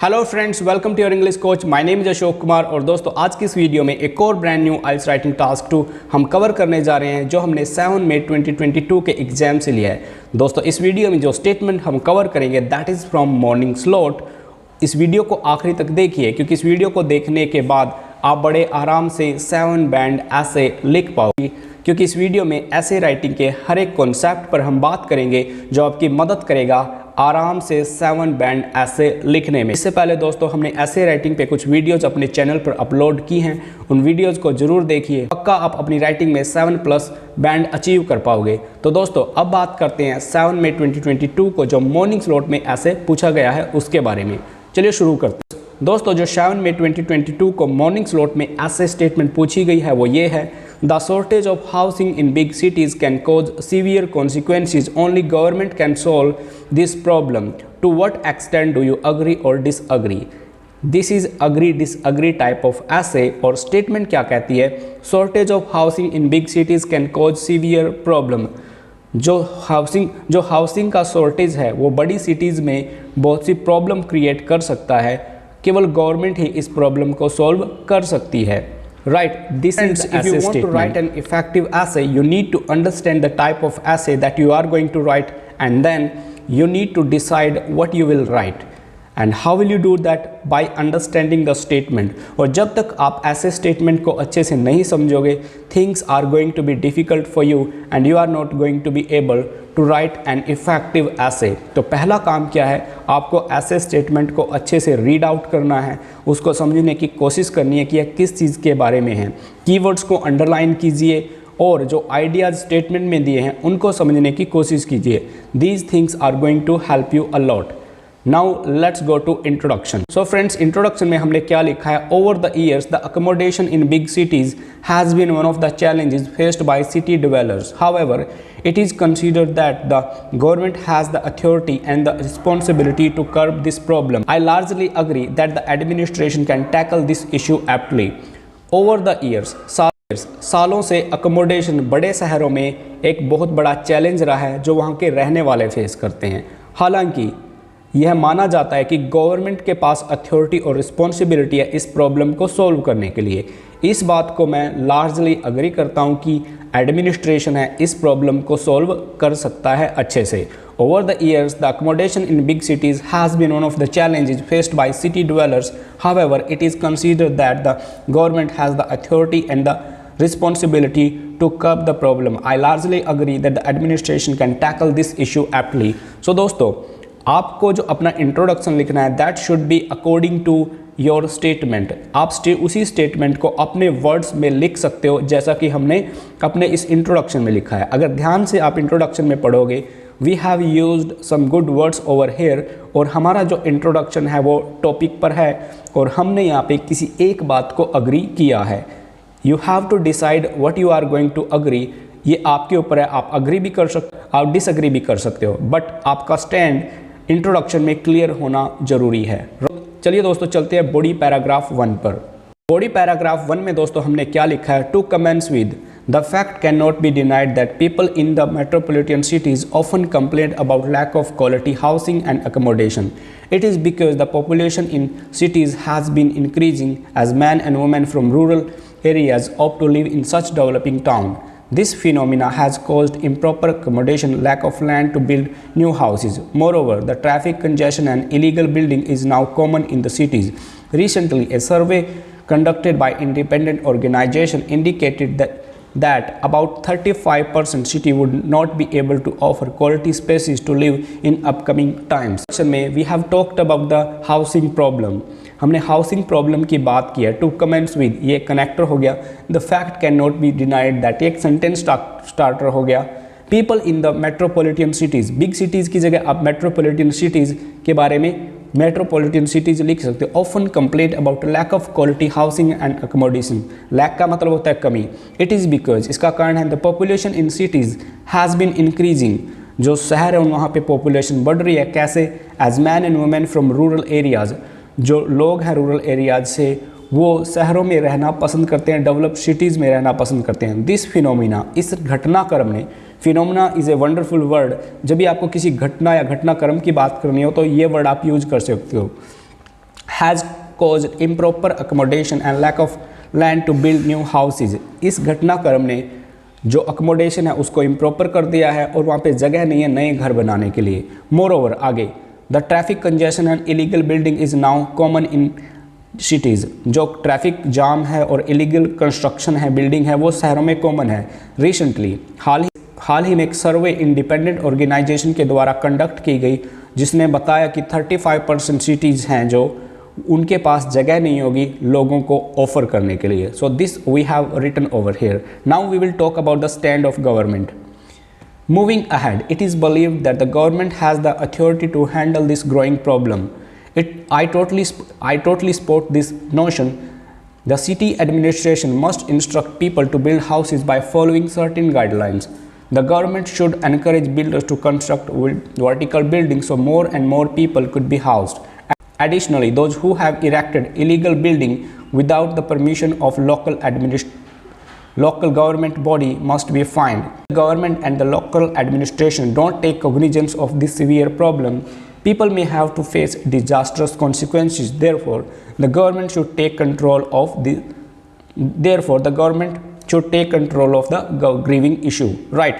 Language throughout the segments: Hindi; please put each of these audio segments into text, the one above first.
Hello friends, welcome to your English coach. My name is Ashok Kumar. और दोस्तों, आज की इस वीडियो में एक और brand new IELTS writing task 2 हम कवर करने जा रहे हैं, जो हमने 7 मई 2022 के एग्जाम से लिया है। दोस्तों, इस वीडियो में जो स्टेटमेंट हम कवर करेंगे that is from morning slot. इस वीडियो को आखिरी तक देखिए, क्योंकि इस वीडियो को देखने के बाद आप बड़े आराम से 7 बैंड ऐसे लिख पाओगे, क्योंकि इस वीडियो में ऐसे राइटिंग के हर एक कॉन्सेप्ट पर हम बात करेंगे जो आपकी मदद करेगा आराम से 7 बैंड ऐसे लिखने में। इससे पहले दोस्तों, हमने ऐसे राइटिंग पे कुछ वीडियोस अपने चैनल पर अपलोड की हैं, उन वीडियोस को जरूर देखिए। पक्का आप अपनी राइटिंग में 7+ बैंड अचीव कर पाओगे। तो दोस्तों, अब बात करते हैं 7 मई 2022 को जो मॉर्निंग स्लॉट में ऐसे पूछा गया है उसके बारे में। चलिए शुरू करते हैं। दोस्तों, जो 7 मई 2022 को मॉर्निंग स्लॉट में ऐसे स्टेटमेंट पूछी गई है वो ये है: the shortage of housing in big cities can cause severe consequences, only government can solve this problem. To what extent do you agree और disagree? This is agree disagree type of ऐसे। और स्टेटमेंट क्या कहती है? Shortage of housing in big cities can cause severe problem. जो हाउसिंग का शॉर्टेज है वो बड़ी सिटीज़ में बहुत सी प्रॉब्लम क्रिएट कर सकता है। केवल गवर्नमेंट ही इस प्रॉब्लम को सॉल्व कर सकती है। Right, this is if you want to write an effective essay, you need to understand the type of essay that you are going to write, and then you need to decide what you will write. And how will you do that? By understanding the statement. और जब तक आप ऐसे स्टेटमेंट को अच्छे से नहीं समझोगे, things are going to be difficult for you and you are not going to be able to write an effective essay. तो पहला काम क्या है? आपको ऐसे स्टेटमेंट को अच्छे से रीड आउट करना है, उसको समझने की कोशिश करनी है कि यह किस चीज़ के बारे में है। कीवर्ड्स को अंडरलाइन कीजिए और जो आइडियाज स्टेटमेंट में दिए हैं उनको समझने की कोशिश कीजिए। These things are going to help you a lot. Now let's go to introduction. So friends, introduction में हमने क्या लिखा है? Over the years, the accommodation in big cities has been one of the challenges faced by city dwellers. However, it is considered that the government has the authority and the responsibility to curb this problem. I largely agree that the administration can tackle this issue aptly. Over the years, सालों से अकोमोडेशन बड़े शहरों में एक बहुत बड़ा चैलेंज रहा है जो वहाँ के रहने वाले फेस करते हैं। हालांकि यह माना जाता है कि गवर्नमेंट के पास अथॉरिटी और रिस्पॉन्सिबिलिटी है इस प्रॉब्लम को सॉल्व करने के लिए। इस बात को मैं लार्जली अग्री करता हूं कि एडमिनिस्ट्रेशन है इस प्रॉब्लम को सॉल्व कर सकता है अच्छे से। Over the years, the accommodation in big cities has been one of the challenges faced by city dwellers. However, it is considered that the government has the authority and the responsibility to curb the problem. I largely agree that the administration can tackle this issue aptly. So दोस्तों, आपको जो अपना इंट्रोडक्शन लिखना है that should be according to your statement. आप उसी स्टेटमेंट को अपने वर्ड्स में लिख सकते हो जैसा कि हमने अपने इस इंट्रोडक्शन में लिखा है। अगर ध्यान से आप इंट्रोडक्शन में पढ़ोगे, we have used some good words over here, और हमारा जो इंट्रोडक्शन है वो टॉपिक पर है और हमने यहाँ पे किसी एक बात को अग्री किया है। You have to decide what you are going to agree. ये आपके ऊपर है, आप अग्री भी कर सकते हो, आप डिसअग्री भी कर सकते हो, बट आपका स्टैंड इंट्रोडक्शन में क्लियर होना जरूरी है। चलिए दोस्तों, चलते हैं बॉडी पैराग्राफ 1 पर। बॉडी पैराग्राफ 1 में दोस्तों हमने क्या लिखा है? To commence with, the fact can not be denied that people in the metropolitan cities often complain about lack of quality housing and accommodation. It is because the population in cities has been increasing as men and women from rural areas opt to live in such developing town. This phenomena has caused improper accommodation, lack of land to build new houses. Moreover, the traffic congestion and illegal building is now common in the cities. Recently, a survey conducted by independent organization indicated that about 35% city would not be able to offer quality spaces to live in upcoming times. We have talked about the housing problem. हमने हाउसिंग प्रॉब्लम की बात की है। टू कमेंट्स विद, ये कनेक्टर हो गया। The fact can not be denied that, एक सेंटेंस स्टार्टर हो गया। People in the metropolitan cities, big cities की जगह आप मेट्रोपॉलिटन सिटीज़ के बारे में मेट्रोपॉलिटन सिटीज़ लिख सकते हो। Often complaint about lack of quality housing and accommodation. Lack का मतलब होता है कमी। इट इज़ बिकॉज, इसका कारण है the population in cities has been increasing, जो शहर है वहाँ पे पॉपुलेशन बढ़ रही है। कैसे? As man and women from rural areas, जो लोग हैं रूरल एरियाज से वो शहरों में रहना पसंद करते हैं, डेवलप सिटीज़ में रहना पसंद करते हैं। दिस फिनोमिना, इस घटनाक्रम ने, phenomena is a wonderful word. जब भी आपको किसी घटना या घटनाक्रम की बात करनी हो तो ये वर्ड आप यूज कर सकते हो। Has caused improper accommodation and lack of land to build new houses। इस घटनाक्रम ने जो अकोमोडेशन है उसको इम्प्रॉपर कर दिया है और वहाँ पे जगह नहीं है नए घर बनाने के लिए। मोरओवर आगे, the traffic congestion and illegal building is now common in cities. जो ट्रैफिक जाम है और इलीगल कंस्ट्रक्शन है, बिल्डिंग है, वो शहरों में कॉमन है। रिसेंटली हाल ही में एक सर्वे इंडिपेंडेंट ऑर्गेनाइजेशन के द्वारा कंडक्ट की गई जिसने बताया कि 35% सिटीज़ हैं जो उनके पास जगह नहीं होगी लोगों को ऑफर करने के लिए। So this we have written over here. Now we will talk about the stand of government. Moving ahead, it is believed that the government has the authority to handle this growing problem. I totally support this notion. The city administration must instruct people to build houses by following certain guidelines. The government should encourage builders to construct vertical buildings so more and more people could be housed. Additionally, those who have erected illegal building without the permission of local government body must be fined. The government and the local administration don't take cognizance of this severe problem. People may have to face disastrous consequences. Therefore, the government should take control of the grieving issue. Right.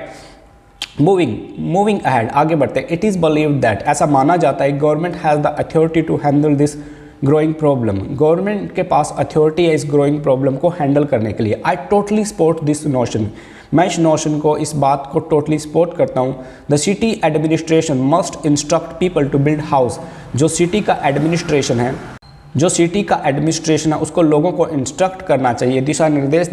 Moving ahead, आगे बढ़ते हैं। It is believed that, ऐसा माना जाता है, government has the authority to handle this growing problem. Government के पास अथॉरिटी है इस ग्रोइंग प्रॉब्लम को हैंडल करने के लिए। I totally support this notion. मैं इस नोशन को, इस बात को टोटली सपोर्ट करता हूँ। The city administration must instruct people to build house. जो सिटी का एडमिनिस्ट्रेशन है उसको लोगों को इंस्ट्रक्ट करना चाहिए, दिशा निर्देश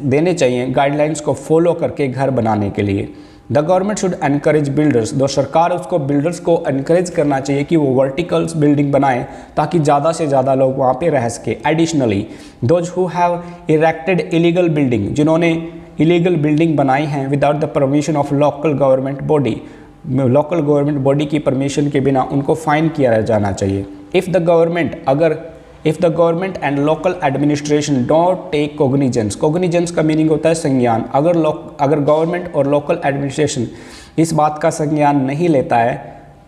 देने चाहिए गाइडलाइंस को फॉलो करके घर बनाने के लिए। The government should encourage builders. दो सरकार उसको बिल्डर्स को एनकरेज करना चाहिए कि वो वर्टिकल्स बिल्डिंग बनाएं ताकि ज़्यादा से ज़्यादा लोग वहाँ पे रह सके। Additionally, those who have erected illegal building, जिन्होंने इलीगल बिल्डिंग बनाई हैं without the permission of local government body की परमिशन के बिना उनको फाइन किया जाना चाहिए। If the government and local administration don't take cognizance का मीनिंग होता है संज्ञान। अगर गवर्नमेंट और लोकल एडमिनिस्ट्रेशन इस बात का संज्ञान नहीं लेता है,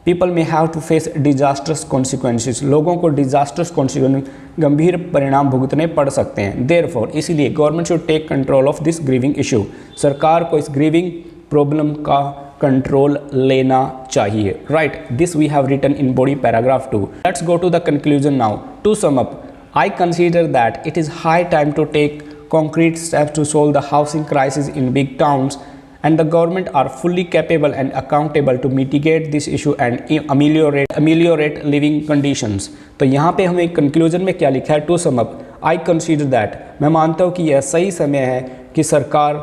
people may have to face disasters consequences. लोगों को डिजास्टर्स कॉन्सिक्वेंस, गंभीर परिणाम भुगतने पड़ सकते हैं। देयरफॉर, इसलिए government should take control of this grieving issue. सरकार को इस ग्रीविंग प्रॉब्लम का कंट्रोल लेना चाहिए। Right, this we have written in body paragraph 2। Let's go to the conclusion now. To sum up, I consider that it is high time to take concrete steps to solve the housing crisis in big towns, and the government are fully capable and accountable to mitigate this issue and ameliorate living conditions। तो यहाँ पे हमें कंक्लूजन में क्या लिखा है? To sum up, I consider that, मैं मानता हूँ कि यह सही समय है कि सरकार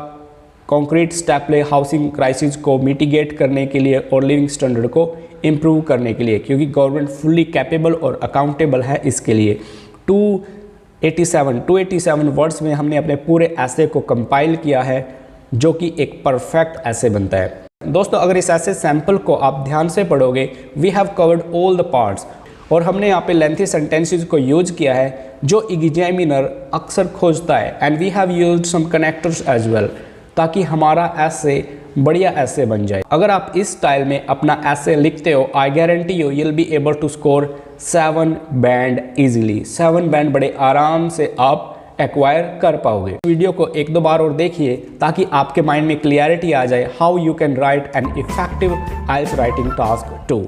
कॉन्क्रीट स्टेप ले हाउसिंग क्राइसिस को मिटिगेट करने के लिए और लिविंग स्टैंडर्ड को इम्प्रूव करने के लिए, क्योंकि गवर्नमेंट फुल्ली कैपेबल और अकाउंटेबल है इसके लिए। 287 वर्ड्स में हमने अपने पूरे ऐसे को कंपाइल किया है जो कि एक परफेक्ट ऐसे बनता है। दोस्तों, अगर इस ऐसे सैम्पल को आप ध्यान से पढ़ोगे, we have covered all the parts, और हमने यहाँ पे लेंथी सेंटेंसेस को यूज किया है जो एग्जामिनर अक्सर खोजता है, and we have used some connectors as well, ताकि हमारा ऐसे बढ़िया ऐसे बन जाए। अगर आप इस स्टाइल में अपना ऐसे लिखते हो, I guarantee you will be able to score 7 band easily. 7 band बड़े आराम से आप एक्वायर कर पाओगे। वीडियो को 1-2 बार और देखिए ताकि आपके माइंड में क्लियरिटी आ जाए how you can write an effective IELTS writing task 2।